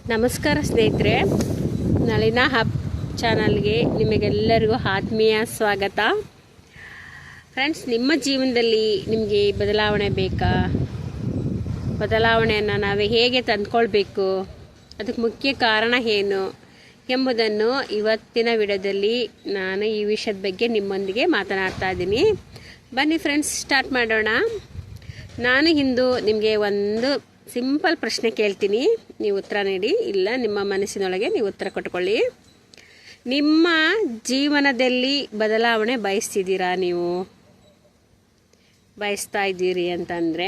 ನಮಸ್ಕಾರ ಸ್ನೇಹಿತರೆ, ನಳಿನಾ ಹಬ್ ಚಾನಲ್ಗೆ ನಿಮಗೆಲ್ಲರಿಗೂ ಆತ್ಮೀಯ ಸ್ವಾಗತ. ಫ್ರೆಂಡ್ಸ್, ನಿಮ್ಮ ಜೀವನದಲ್ಲಿ ನಿಮಗೆ ಬದಲಾವಣೆ ಬೇಕಾ? ಬದಲಾವಣೆಯನ್ನು ನಾವು ಹೇಗೆ ತಂದುಕೊಳ್ಬೇಕು, ಅದಕ್ಕೆ ಮುಖ್ಯ ಕಾರಣ ಏನು ಎಂಬುದನ್ನು ಇವತ್ತಿನ ವಿಡಿಯೋದಲ್ಲಿ ನಾನು ಈ ವಿಷಯದ ಬಗ್ಗೆ ನಿಮ್ಮೊಂದಿಗೆ ಮಾತನಾಡ್ತಾ ಇದ್ದೀನಿ. ಬನ್ನಿ ಫ್ರೆಂಡ್ಸ್, ಸ್ಟಾರ್ಟ್ ಮಾಡೋಣ. ನಾನು ಇಂದು ನಿಮಗೆ ಒಂದು ಸಿಂಪಲ್ ಪ್ರಶ್ನೆ ಕೇಳ್ತೀನಿ, ನೀವು ಉತ್ತರ ನೀಡಿ. ಇಲ್ಲ ನಿಮ್ಮ ಮನಸ್ಸಿನೊಳಗೆ ನೀವು ಉತ್ತರ ಕೊಟ್ಕೊಳ್ಳಿ. ನಿಮ್ಮ ಜೀವನದಲ್ಲಿ ಬದಲಾವಣೆ ಬಯಸ್ತಿದ್ದೀರಾ? ನೀವು ಬಯಸ್ತಾ ಇದ್ದೀರಿ ಅಂತಂದರೆ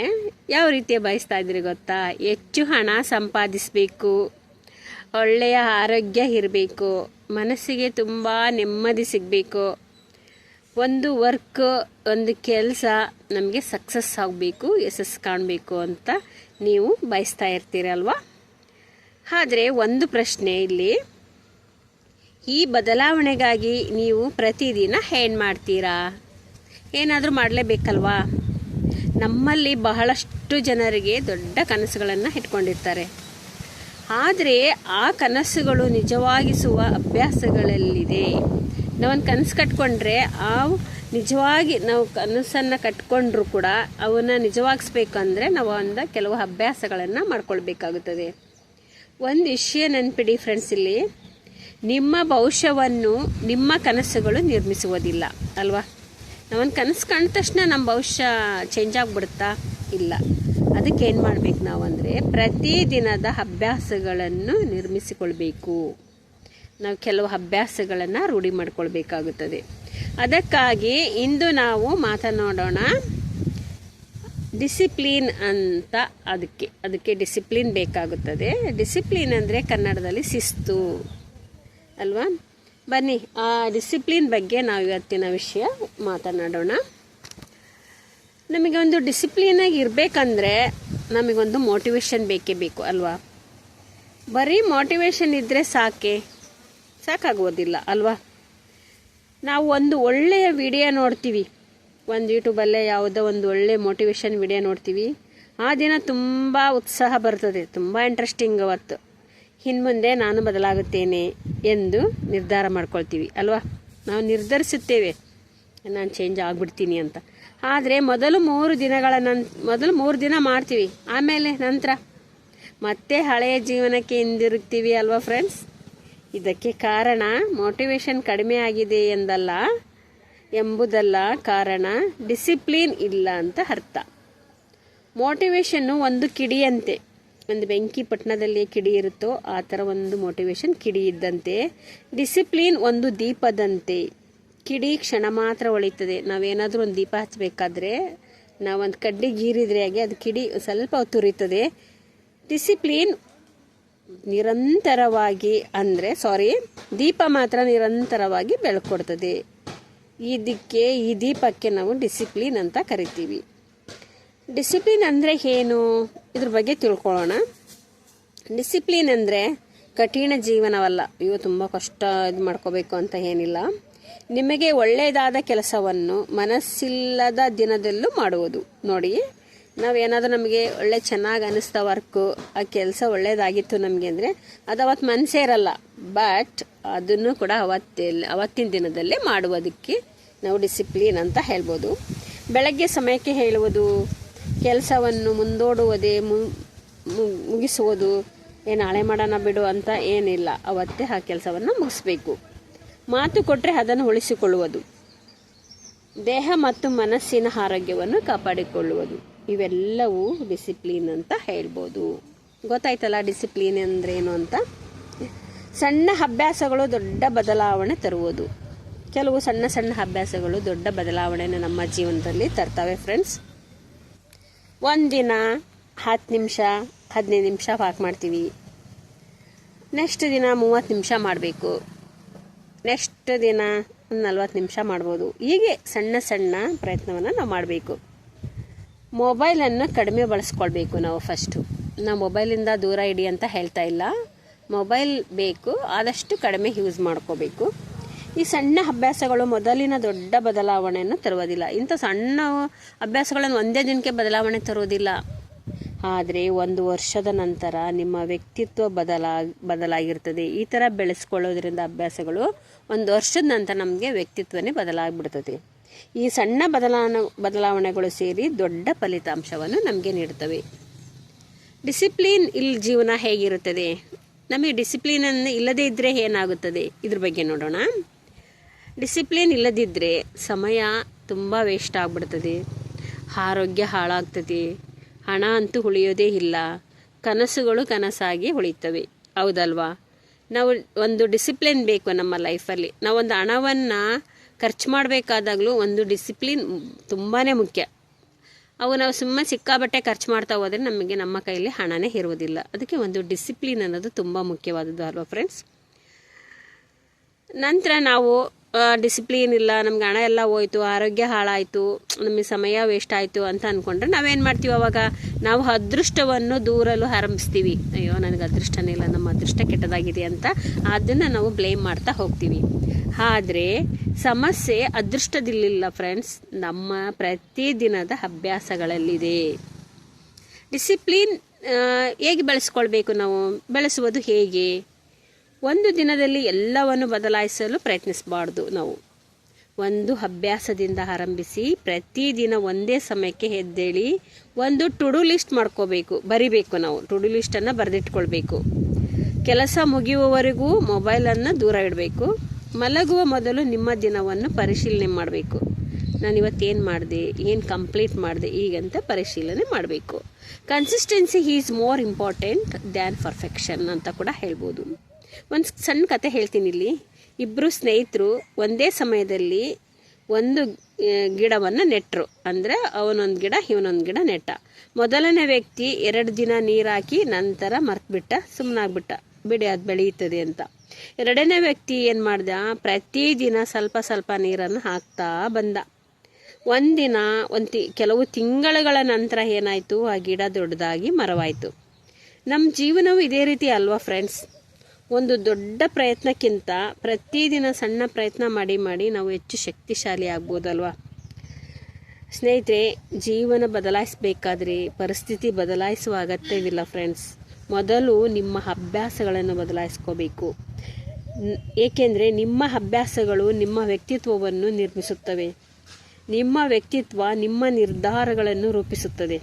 ಯಾವ ರೀತಿಯ ಬಯಸ್ತಾ ಇದ್ದೀರಿ ಗೊತ್ತಾ? ಹೆಚ್ಚು ಹಣ ಸಂಪಾದಿಸಬೇಕು, ಒಳ್ಳೆಯ ಆರೋಗ್ಯ ಇರಬೇಕು, ಮನಸ್ಸಿಗೆ ತುಂಬ ನೆಮ್ಮದಿ ಸಿಗಬೇಕು, ಒಂದು ವರ್ಕ್ ಒಂದು ಕೆಲಸ ನಮಗೆ ಸಕ್ಸಸ್ ಆಗಬೇಕು, ಯಶಸ್ಸು ಕಾಣಬೇಕು ಅಂತ ನೀವು ಬಯಸ್ತಾ ಇರ್ತೀರಲ್ವಾ? ಆದರೆ ಒಂದು ಪ್ರಶ್ನೆ ಇಲ್ಲಿ, ಈ ಬದಲಾವಣೆಗಾಗಿ ನೀವು ಪ್ರತಿದಿನ ಏನು ಮಾಡ್ತೀರಾ? ಏನಾದರೂ ಮಾಡಲೇಬೇಕಲ್ವಾ? ನಮ್ಮಲ್ಲಿ ಬಹಳಷ್ಟು ಜನರಿಗೆ ದೊಡ್ಡ ಕನಸುಗಳನ್ನು ಇಟ್ಕೊಂಡಿರ್ತಾರೆ. ಆದರೆ ಆ ಕನಸುಗಳು ನಿಜವಾಗಿಸುವ ಅಭ್ಯಾಸಗಳಲ್ಲಿದೆ. ನಾವೊಂದು ಕನಸು ಕಟ್ಕೊಂಡ್ರೆ ನಿಜವಾಗಿ ನಾವು ಕನಸನ್ನು ಕಟ್ಕೊಂಡ್ರೂ ಕೂಡ ಅವನ್ನ ನಿಜವಾಗಿಸ್ಬೇಕಂದ್ರೆ ನಾವು ಕೆಲವು ಅಭ್ಯಾಸಗಳನ್ನು ಮಾಡ್ಕೊಳ್ಬೇಕಾಗುತ್ತದೆ. ಒಂದು ವಿಷಯ ನೆನ್ಪಿಡಿ ಫ್ರೆಂಡ್ಸ್, ಇಲ್ಲಿ ನಿಮ್ಮ ಭವಿಷ್ಯವನ್ನು ನಿಮ್ಮ ಕನಸುಗಳು ನಿರ್ಮಿಸುವುದಿಲ್ಲ ಅಲ್ವಾ? ನಾವೊಂದು ಕನಸು ಕಂಡ ತಕ್ಷಣ ನಮ್ಮ ಭವಿಷ್ಯ ಚೇಂಜ್ ಆಗಿಬಿಡುತ್ತಾ? ಇಲ್ಲ. ಅದಕ್ಕೆ ಏನು ಮಾಡಬೇಕು ನಾವು ಅಂದರೆ, ಪ್ರತಿದಿನದ ಅಭ್ಯಾಸಗಳನ್ನು ನಿರ್ಮಿಸಿಕೊಳ್ಬೇಕು. ನಾವು ಕೆಲವು ಅಭ್ಯಾಸಗಳನ್ನು ರೂಢಿ ಮಾಡಿಕೊಳ್ಬೇಕಾಗುತ್ತದೆ. ಅದಕ್ಕಾಗಿ ಇಂದು ನಾವು ಮಾತನಾಡೋಣ ಡಿಸಿಪ್ಲಿನ್ ಅಂತ. ಅದಕ್ಕೆ ಡಿಸಿಪ್ಲಿನ್ ಬೇಕಾಗುತ್ತದೆ. ಡಿಸಿಪ್ಲಿನ್ ಅಂದರೆ ಕನ್ನಡದಲ್ಲಿ ಶಿಸ್ತು ಅಲ್ವಾ? ಬನ್ನಿ, ಆ ಡಿಸಿಪ್ಲಿನ್ ಬಗ್ಗೆ ನಾವು ಇವತ್ತಿನ ವಿಷಯ ಮಾತನಾಡೋಣ. ನಮಗೆ ಒಂದು ಡಿಸಿಪ್ಲಿನಾಗಿ ಇರಬೇಕಂದ್ರೆ ನಮಗೊಂದು ಮೋಟಿವೇಶನ್ ಬೇಕೇ ಬೇಕು ಅಲ್ವಾ? ಬರೀ ಮೋಟಿವೇಶನ್ ಇದ್ದರೆ ಸಾಕಾಗೋದಿಲ್ಲ ಅಲ್ವಾ? ನಾವು ಒಂದು ಒಳ್ಳೆಯ ವಿಡಿಯೋ ನೋಡ್ತೀವಿ, ಒಂದು ಯೂಟ್ಯೂಬಲ್ಲೇ ಯಾವುದೋ ಒಂದು ಒಳ್ಳೆಯ ಮೋಟಿವೇಶನ್ ವಿಡಿಯೋ ನೋಡ್ತೀವಿ. ಆ ದಿನ ತುಂಬ ಉತ್ಸಾಹ ಬರ್ತದೆ, ತುಂಬ ಇಂಟ್ರೆಸ್ಟಿಂಗ್. ಅವತ್ತು ಇನ್ನು ಮುಂದೆ ನಾನು ಬದಲಾಗುತ್ತೇನೆ ಎಂದು ನಿರ್ಧಾರ ಮಾಡ್ಕೊಳ್ತೀವಿ ಅಲ್ವಾ? ನಾವು ನಿರ್ಧರಿಸುತ್ತೇವೆ ನಾನು ಚೇಂಜ್ ಆಗಿಬಿಡ್ತೀನಿ ಅಂತ. ಆದರೆ ಮೊದಲು 3 ದಿನ ಮಾಡ್ತೀವಿ, ಆಮೇಲೆ ನಂತರ ಮತ್ತೆ ಹಳೆಯ ಜೀವನಕ್ಕೆ ಹಿಂದಿರುಗ್ತೀವಿ ಅಲ್ವಾ ಫ್ರೆಂಡ್ಸ್? ಇದಕ್ಕೆ ಕಾರಣ ಮೋಟಿವೇಶನ್ ಕಡಿಮೆ ಆಗಿದೆ ಎಂಬುದಲ್ಲ, ಕಾರಣ ಡಿಸಿಪ್ಲಿನ್ ಇಲ್ಲ ಅಂತ ಅರ್ಥ. ಮೋಟಿವೇಶನ್ನು ಒಂದು ಕಿಡಿಯಂತೆ, ಒಂದು ಬೆಂಕಿ ಪಟ್ಟಣದಲ್ಲಿ ಕಿಡಿ ಇರುತ್ತೋ ಆ ಥರ ಒಂದು ಮೋಟಿವೇಶನ್ ಕಿಡಿ ಇದ್ದಂತೆ. ಡಿಸಿಪ್ಲಿನ್ ಒಂದು ದೀಪದಂತೆ. ಕಿಡಿ ಕ್ಷಣ ಮಾತ್ರ ಹೊಳಿತದೆ. ನಾವೇನಾದರೂ ಒಂದು ದೀಪ ಹಚ್ಚಬೇಕಾದ್ರೆ ನಾವೊಂದು ಕಡ್ಡಿ ಗೀರಿದ್ರೆ ಹಾಗೆ ಅದು ಕಿಡಿ ಸ್ವಲ್ಪ ಹೊತ್ತು ಉರಿತದೆ. ಡಿಸಿಪ್ಲಿನ್ ನಿರಂತರವಾಗಿ ದೀಪ ಮಾತ್ರ ನಿರಂತರವಾಗಿ ಬೆಳಕೊಡ್ತದೆ. ಈ ದೀಪಕ್ಕೆ ನಾವು ಡಿಸಿಪ್ಲಿನ್ ಅಂತ ಕರಿತೀವಿ. ಡಿಸಿಪ್ಲಿನ್ ಅಂದರೆ ಏನು? ಇದ್ರ ಬಗ್ಗೆ ತಿಳ್ಕೊಳ್ಳೋಣ. ಡಿಸಿಪ್ಲಿನ್ ಅಂದರೆ ಕಠಿಣ ಜೀವನವಲ್ಲ. ಇವು ತುಂಬ ಕಷ್ಟ ಇದು ಮಾಡ್ಕೋಬೇಕು ಅಂತ ಏನಿಲ್ಲ. ನಿಮಗೆ ಒಳ್ಳೆಯದಾದ ಕೆಲಸವನ್ನು ಮನಸ್ಸಿಲ್ಲದ ದಿನದಲ್ಲೂ ಮಾಡುವುದು. ನೋಡಿ, ನಾವೇನಾದರೂ ನಮಗೆ ಚೆನ್ನಾಗಿ ಅನ್ನಿಸ್ತಾ ವರ್ಕು, ಆ ಕೆಲಸ ಒಳ್ಳೇದಾಗಿತ್ತು ನಮಗೆ ಅಂದರೆ ಅದು ಅವತ್ತು ಮನಸ್ಸೇ ಇರಲ್ಲ. ಬಟ್ ಅದನ್ನು ಕೂಡ ಅವತ್ತಿನ ದಿನದಲ್ಲೇ ಮಾಡುವುದಕ್ಕೆ ನಾವು ಡಿಸಿಪ್ಲಿನ್ ಅಂತ ಹೇಳ್ಬೋದು. ಬೆಳಗ್ಗೆ ಸಮಯಕ್ಕೆ ಹೇಳುವುದು, ಕೆಲಸವನ್ನು ಮುಂದೂಡುವುದೇ, ಮುಗಿಸುವುದು. ನಾಳೆ ಮಾಡೋಣ ಬಿಡು ಅಂತ ಏನಿಲ್ಲ, ಅವತ್ತೇ ಆ ಕೆಲಸವನ್ನು ಮುಗಿಸ್ಬೇಕು. ಮಾತು ಕೊಟ್ಟರೆ ಅದನ್ನು ಉಳಿಸಿಕೊಳ್ಳುವುದು. ದೇಹ ಮತ್ತು ಮನಸ್ಸಿನ ಆರೋಗ್ಯವನ್ನು ಕಾಪಾಡಿಕೊಳ್ಳುವುದು. ಇವೆಲ್ಲವೂ ಡಿಸಿಪ್ಲಿನ್ ಅಂತ ಹೇಳ್ಬೋದು. ಗೊತ್ತಾಯ್ತಲ್ಲ ಡಿಸಿಪ್ಲಿನ್ ಅಂದ್ರೇನು ಅಂತ? ಸಣ್ಣ ಅಭ್ಯಾಸಗಳು ದೊಡ್ಡ ಬದಲಾವಣೆ ತರುವುದು. ಕೆಲವು ಸಣ್ಣ ಅಭ್ಯಾಸಗಳು ದೊಡ್ಡ ಬದಲಾವಣೆಯನ್ನು ನಮ್ಮ ಜೀವನದಲ್ಲಿ ತರ್ತವೆ ಫ್ರೆಂಡ್ಸ್. ಒಂದಿನ 10 ನಿಮಿಷ 15 ನಿಮಿಷ ವಾಕ್ ಮಾಡ್ತೀವಿ, ನೆಕ್ಸ್ಟ್ ದಿನ 30 ನಿಮಿಷ ಮಾಡಬೇಕು, ನೆಕ್ಸ್ಟ್ ದಿನ 40 ನಿಮಿಷ ಮಾಡ್ಬೋದು. ಹೀಗೆ ಸಣ್ಣ ಪ್ರಯತ್ನವನ್ನು ನಾವು ಮಾಡಬೇಕು. ಮೊಬೈಲನ್ನು ಕಡಿಮೆ ಬಳಸ್ಕೊಳ್ಬೇಕು. ನಾವು ಮೊಬೈಲಿಂದ ದೂರ ಇಡಿ ಅಂತ ಹೇಳ್ತಾ ಇಲ್ಲ. ಮೊಬೈಲ್ ಬೇಕು, ಆದಷ್ಟು ಕಡಿಮೆ ಯೂಸ್ ಮಾಡ್ಕೋಬೇಕು. ಈ ಸಣ್ಣ ಅಭ್ಯಾಸಗಳು ಮೊದಲಿನ ದೊಡ್ಡ ಬದಲಾವಣೆಯನ್ನು ತರುವುದಿಲ್ಲ. ಇಂಥ ಸಣ್ಣ ಅಭ್ಯಾಸಗಳನ್ನು ಒಂದೇ ದಿನಕ್ಕೆ ಬದಲಾವಣೆ ತರುವುದಿಲ್ಲ. ಆದರೆ 1 ವರ್ಷದ ನಂತರ ನಿಮ್ಮ ವ್ಯಕ್ತಿತ್ವ ಬದಲಾಗಿರ್ತದೆ. ಈ ಥರ ಬೆಳೆಸ್ಕೊಳ್ಳೋದ್ರಿಂದ ಅಭ್ಯಾಸಗಳು 1 ವರ್ಷದ ನಂತರ ನಮಗೆ ವ್ಯಕ್ತಿತ್ವನೇ ಬದಲಾಗಿಬಿಡ್ತದೆ. ಈ ಸಣ್ಣ ಬದಲಾವಣೆಗಳು ಸೇರಿ ದೊಡ್ಡ ಫಲಿತಾಂಶವನ್ನು ನಮಗೆ ನೀಡ್ತವೆ. ಡಿಸಿಪ್ಲಿನ್ ಜೀವನ ಹೇಗಿರುತ್ತದೆ? ನಮಗೆ ಡಿಸಿಪ್ಲಿನನ್ನು ಇಲ್ಲದೇ ಇದ್ದರೆ ಏನಾಗುತ್ತದೆ? ಇದ್ರ ಬಗ್ಗೆ ನೋಡೋಣ. ಡಿಸಿಪ್ಲಿನ್ ಇಲ್ಲದಿದ್ದರೆ ಸಮಯ ತುಂಬ ವೇಸ್ಟ್ ಆಗಿಬಿಡ್ತದೆ, ಆರೋಗ್ಯ ಹಾಳಾಗ್ತದೆ, ಹಣ ಅಂತೂ ಉಳಿಯೋದೇ ಇಲ್ಲ, ಕನಸುಗಳು ಕನಸಾಗಿ ಉಳಿತವೆ. ಹೌದಲ್ವಾ? ನಾವು ಒಂದು ಡಿಸಿಪ್ಲಿನ್ ಬೇಕು ನಮ್ಮ ಲೈಫಲ್ಲಿ. ನಾವೊಂದು ಹಣವನ್ನು ಖರ್ಚು ಮಾಡಬೇಕಾದಾಗಲೂ ಒಂದು ಡಿಸಿಪ್ಲಿನ್ ತುಂಬಾ ಮುಖ್ಯ. ಅವು ನಾವು ಸುಮ್ಮನೆ ಸಿಕ್ಕಾಬಟ್ಟೆ ಖರ್ಚು ಮಾಡ್ತಾ ಹೋದರೆ ನಮಗೆ ನಮ್ಮ ಕೈಯಲ್ಲಿ ಹಣನೇ ಇರುವುದಿಲ್ಲ. ಅದಕ್ಕೆ ಒಂದು ಡಿಸಿಪ್ಲಿನ್ ಅನ್ನೋದು ತುಂಬ ಮುಖ್ಯವಾದದ್ದು ಅಲ್ವಾ ಫ್ರೆಂಡ್ಸ್? ನಂತರ ನಾವು ಡಿಸಿಪ್ಲಿನ್ ಇಲ್ಲ, ನಮ್ಗೆ ಹಣ ಎಲ್ಲ ಹೋಯ್ತು, ಆರೋಗ್ಯ ಹಾಳಾಯಿತು, ನಮಗೆ ಸಮಯ ವೇಸ್ಟ್ ಆಯಿತು ಅಂತ ಅಂದ್ಕೊಂಡ್ರೆ ನಾವೇನು ಮಾಡ್ತೀವಿ? ಅವಾಗ ನಾವು ಅದೃಷ್ಟವನ್ನು ದೂರಲು ಆರಂಭಿಸ್ತೀವಿ. ಅಯ್ಯೋ ನನಗೆ ಅದೃಷ್ಟನೇ ಇಲ್ಲ, ನಮ್ಮ ಅದೃಷ್ಟ ಕೆಟ್ಟದಾಗಿದೆ ಅಂತ ಅದನ್ನು ನಾವು ಬ್ಲೇಮ್ ಮಾಡ್ತಾ ಹೋಗ್ತೀವಿ. ಆದರೆ ಸಮಸ್ಯೆ ಅದೃಷ್ಟದಿಲ್ಲ ಫ್ರೆಂಡ್ಸ್, ನಮ್ಮ ಪ್ರತಿದಿನದ ಅಭ್ಯಾಸಗಳಲ್ಲಿದೆ. ಡಿಸಿಪ್ಲಿನ್ ಹೇಗೆ ಬೆಳೆಸ್ಕೊಳ್ಬೇಕು? ನಾವು ಬೆಳೆಸುವುದು ಹೇಗೆ? ಒಂದು ದಿನದಲ್ಲಿ ಎಲ್ಲವನ್ನು ಬದಲಾಯಿಸಲು ಪ್ರಯತ್ನಿಸಬಾರ್ದು. ನಾವು ಒಂದು ಅಭ್ಯಾಸದಿಂದ ಆರಂಭಿಸಿ ಪ್ರತಿದಿನ ಒಂದೇ ಸಮಯಕ್ಕೆ ಎದ್ದೇಳಿ ಒಂದು ಟು ಡು ಲಿಸ್ಟ್ ಮಾಡ್ಕೋಬೇಕು, ಬರಿಬೇಕು. ನಾವು ಟು ಡು ಲಿಸ್ಟನ್ನು ಬರೆದಿಟ್ಕೊಳ್ಬೇಕು. ಕೆಲಸ ಮುಗಿಯುವವರೆಗೂ ಮೊಬೈಲನ್ನು ದೂರ ಇಡಬೇಕು. ಮಲಗುವ ಮೊದಲು ನಿಮ್ಮ ದಿನವನ್ನು ಪರಿಶೀಲನೆ ಮಾಡಬೇಕು. ನಾನು ಇವತ್ತೇನು ಮಾಡಿದೆ, ಏನು ಕಂಪ್ಲೀಟ್ ಮಾಡಿದೆ ಈಗಂತ ಪರಿಶೀಲನೆ ಮಾಡಬೇಕು. Consistency is more important than perfection ಅಂತ ಕೂಡ ಹೇಳ್ಬೋದು. ಒಂದು ಸಣ್ಣ ಕತೆ ಹೇಳ್ತೀನಿ ಇಲ್ಲಿ. ಇಬ್ಬರು ಸ್ನೇಹಿತರು ಒಂದೇ ಸಮಯದಲ್ಲಿ ಒಂದು ಗಿಡವನ್ನು ನೆಟ್ಟರು. ಅಂದರೆ ಅವನೊಂದು ಗಿಡ ಇವನೊಂದು ಗಿಡ ನೆಟ್ಟ. ಮೊದಲನೇ ವ್ಯಕ್ತಿ 2 ದಿನ ನೀರು ಹಾಕಿ ನಂತರ ಮರ್ತುಬಿಟ್ಟ, ಸುಮ್ಮನಾಗ್ಬಿಟ್ಟ, ಬಿಡಿ ಅದು ಬೆಳೆಯುತ್ತದೆ ಅಂತ. ಎರಡನೇ ವ್ಯಕ್ತಿ ಏನು ಮಾಡ್ದ? ಪ್ರತಿದಿನ ಸ್ವಲ್ಪ ಸ್ವಲ್ಪ ನೀರನ್ನು ಹಾಕ್ತಾ ಬಂದ. ಒಂದಿನ ಕೆಲವು ತಿಂಗಳುಗಳ ನಂತರ ಏನಾಯಿತು? ಆ ಗಿಡ ದೊಡ್ಡದಾಗಿ ಮರವಾಯಿತು. ನಮ್ಮ ಜೀವನವು ಇದೇ ರೀತಿ ಅಲ್ವಾ ಫ್ರೆಂಡ್ಸ್? ಒಂದು ದೊಡ್ಡ ಪ್ರಯತ್ನಕ್ಕಿಂತ ಪ್ರತಿದಿನ ಸಣ್ಣ ಪ್ರಯತ್ನ ಮಾಡಿ ನಾವು ಹೆಚ್ಚು ಶಕ್ತಿಶಾಲಿ ಆಗ್ಬೋದಲ್ವಾ? ಸ್ನೇಹಿತರೆ, ಜೀವನ ಬದಲಾಯಿಸಬೇಕಾದ್ರೆ ಪರಿಸ್ಥಿತಿ ಬದಲಾಯಿಸುವ ಅಗತ್ಯವಿಲ್ಲ ಫ್ರೆಂಡ್ಸ್. ಮೊದಲು ನಿಮ್ಮ ಅಭ್ಯಾಸಗಳನ್ನು ಬದಲಾಯಿಸ್ಕೋಬೇಕು. ಏಕೆಂದರೆ ನಿಮ್ಮ ಅಭ್ಯಾಸಗಳು ನಿಮ್ಮ ವ್ಯಕ್ತಿತ್ವವನ್ನು ನಿರ್ಮಿಸುತ್ತವೆ. ನಿಮ್ಮ ವ್ಯಕ್ತಿತ್ವ ನಿಮ್ಮ ನಿರ್ಧಾರಗಳನ್ನು ರೂಪಿಸುತ್ತದೆ.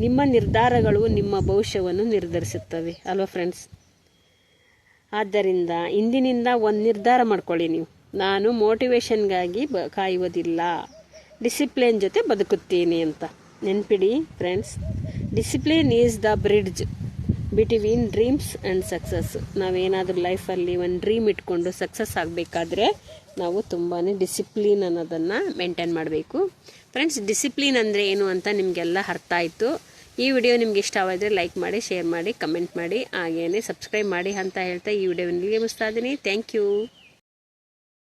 ನಿಮ್ಮ ನಿರ್ಧಾರಗಳು ನಿಮ್ಮ ಭವಿಷ್ಯವನ್ನು ನಿರ್ಧರಿಸುತ್ತವೆ ಅಲ್ವಾ ಫ್ರೆಂಡ್ಸ್? ಆದ್ದರಿಂದ ಇಂದಿನಿಂದ ಒಂದು ನಿರ್ಧಾರ ಮಾಡ್ಕೊಳ್ಳಿ ನೀವು. ನಾನು ಮೋಟಿವೇಶನ್ಗಾಗಿ ಕಾಯುವುದಿಲ್ಲ, ಡಿಸಿಪ್ಲಿನ್ ಜೊತೆ ಬದುಕುತ್ತೀನಿ ಅಂತ. ನೆನ್ಪಿಡಿ friends, discipline is the bridge between dreams and success. ನಾವೇನಾದರೂ ಲೈಫಲ್ಲಿ ಒಂದು ಡ್ರೀಮ್ ಇಟ್ಕೊಂಡು ಸಕ್ಸಸ್ ಆಗಬೇಕಾದ್ರೆ ನಾವು ತುಂಬಾ ಡಿಸಿಪ್ಲಿನ್ ಅನ್ನೋದನ್ನು ಮೇಂಟೈನ್ ಮಾಡಬೇಕು. ಫ್ರೆಂಡ್ಸ್, ಡಿಸಿಪ್ಲಿನ್ ಅಂದರೆ ಏನು ಅಂತ ನಿಮಗೆಲ್ಲ ಅರ್ಥ ಆಯಿತು. ಈ ವಿಡಿಯೋ ನಿಮ್ಗೆ ಇಷ್ಟವಾದರೆ ಲೈಕ್ ಮಾಡಿ, ಶೇರ್ ಮಾಡಿ, ಕಮೆಂಟ್ ಮಾಡಿ, ಹಾಗೇನೆ ಸಬ್ಸ್ಕ್ರೈಬ್ ಮಾಡಿ ಅಂತ ಹೇಳ್ತಾ ಈ ವಿಡಿಯೋವನ್ನು ಮುಗಿಸ್ತಾ ಇದ್ದೀನಿ. Thank you.